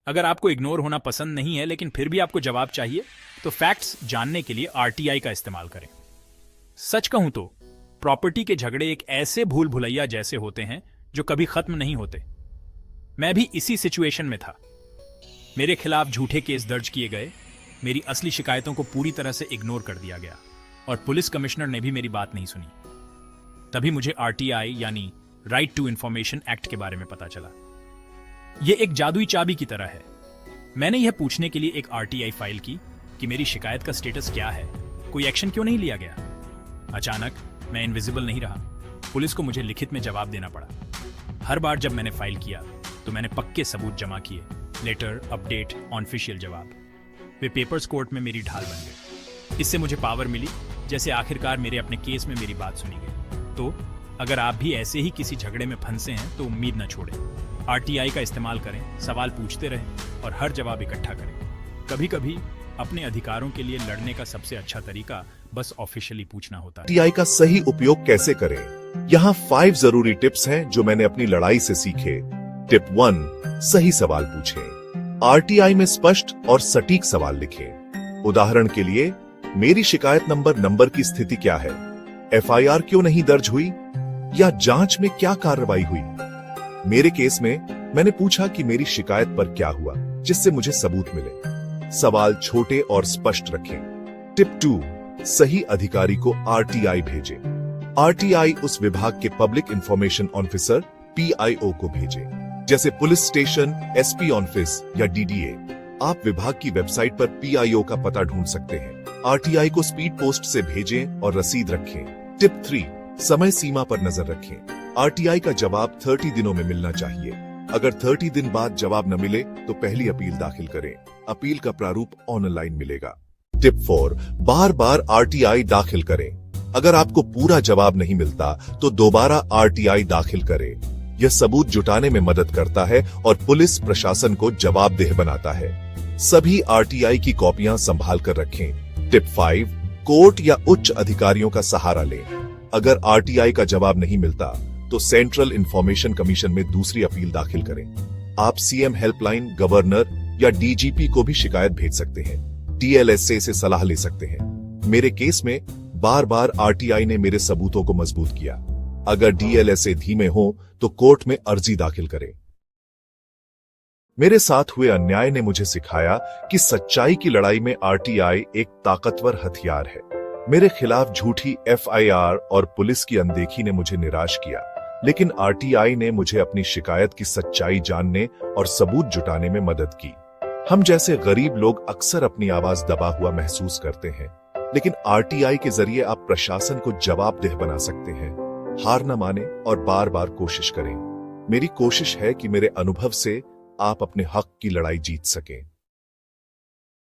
अगर आपको इग्नोर होना पसंद नहीं है लेकिन फिर भी आपको जवाब चाहिए तो फैक्ट्स जानने के लिए आरटीआई का इस्तेमाल करें। सच कहूं तो प्रॉपर्टी के झगड़े एक ऐसे भूल भुलैया जैसे होते हैं जो कभी खत्म नहीं होते। मैं भी इसी सिचुएशन में था। मेरे खिलाफ झूठे केस दर्ज किए गए, मेरी असली शिकायतों को पूरी तरह से इग्नोर कर दिया गया और पुलिस कमिश्नर ने भी मेरी बात नहीं सुनी। तभी मुझे आरटीआई यानी राइट टू इंफॉर्मेशन एक्ट के बारे में पता चला। यह एक जादुई चाबी की तरह है। मैंने यह पूछने के लिए एक आरटीआई फाइल की कि मेरी शिकायत का स्टेटस क्या है, कोई एक्शन क्यों नहीं लिया गया। अचानक मैं इनविजिबल नहीं रहा, पुलिस को मुझे लिखित में जवाब देना पड़ा। हर बार जब मैंने फाइल किया तो मैंने पक्के सबूत जमा किए, लेटर, अपडेट, ऑफिशियल जवाब। वे पेपर्स कोर्ट में मेरी ढाल बन गए। इससे मुझे पावर मिली, जैसे आखिरकार मेरे अपने केस में मेरी बात सुनी गई। तो अगर आप भी ऐसे ही किसी झगड़े में फंसे हैं तो उम्मीद न छोड़ें। आरटीआई का इस्तेमाल करें, सवाल पूछते रहें और हर जवाब इकट्ठा करें। कभी कभी अपने अधिकारों के लिए लड़ने का सबसे अच्छा तरीका बस ऑफिशियली पूछना होता है। आरटीआई का सही उपयोग कैसे करें? यहाँ 5 जरूरी टिप्स हैं जो मैंने अपनी लड़ाई से सीखे। टिप 1, सही सवाल पूछें। आरटीआई में स्पष्ट और सटीक सवाल लिखें। उदाहरण के लिए, मेरी शिकायत नंबर की स्थिति क्या है? एफआईआर क्यों नहीं दर्ज हुई? या जांच में क्या कार्रवाई हुई? मेरे केस में मैंने पूछा कि मेरी शिकायत पर क्या हुआ, जिससे मुझे सबूत मिले। सवाल छोटे और स्पष्ट रखें। टिप 2, सही अधिकारी को आरटीआई भेजें। आरटीआई उस विभाग के पब्लिक इंफॉर्मेशन ऑफिसर पीआईओ को भेजें, जैसे पुलिस स्टेशन, एसपी ऑफिस या डीडीए। आप विभाग की वेबसाइट पर पीआईओ का पता ढूंढ सकते हैं। आरटीआई को स्पीड पोस्ट से भेजें और रसीद रखें। टिप 3, समय सीमा पर नजर रखें। आरटीआई का जवाब 30 दिनों में मिलना चाहिए। अगर 30 दिन बाद जवाब न मिले तो पहली अपील दाखिल करें। अपील का प्रारूप ऑनलाइन मिलेगा। टिप 4, बार बार आरटीआई दाखिल करें। अगर आपको पूरा जवाब नहीं मिलता तो दोबारा आरटीआई दाखिल करें। यह सबूत जुटाने में मदद करता है और पुलिस प्रशासन को जवाबदेह बनाता है। सभी आरटीआई की कॉपियां संभाल कर रखें। टिप 5, कोर्ट या उच्च अधिकारियों का सहारा लें। अगर आरटीआई का जवाब नहीं मिलता तो सेंट्रल इंफॉर्मेशन कमीशन में दूसरी अपील दाखिल करें। आप सीएम हेल्पलाइन, गवर्नर या डीजीपी को भी शिकायत भेज सकते हैं। डीएलएसए से सलाह ले सकते हैं। मेरे केस में बार बार आरटीआई ने मेरे सबूतों को मजबूत किया। अगर डीएलएसए धीमे हो तो कोर्ट में अर्जी दाखिल करें। मेरे साथ हुए अन्याय ने मुझे सिखाया कि सच्चाई की लड़ाई में आरटीआई एक ताकतवर हथियार है। मेरे खिलाफ झूठी एफआईआर और पुलिस की अनदेखी ने मुझे निराश किया, लेकिन आरटीआई ने मुझे अपनी शिकायत की सच्चाई जानने और सबूत जुटाने में मदद की। हम जैसे गरीब लोग अक्सर अपनी आवाज दबा हुआ महसूस करते हैं, लेकिन आरटीआई के जरिए आप प्रशासन को जवाबदेह बना सकते हैं। हार न माने और बार बार कोशिश करें। मेरी कोशिश है कि मेरे अनुभव से आप अपने हक की लड़ाई जीत सकें।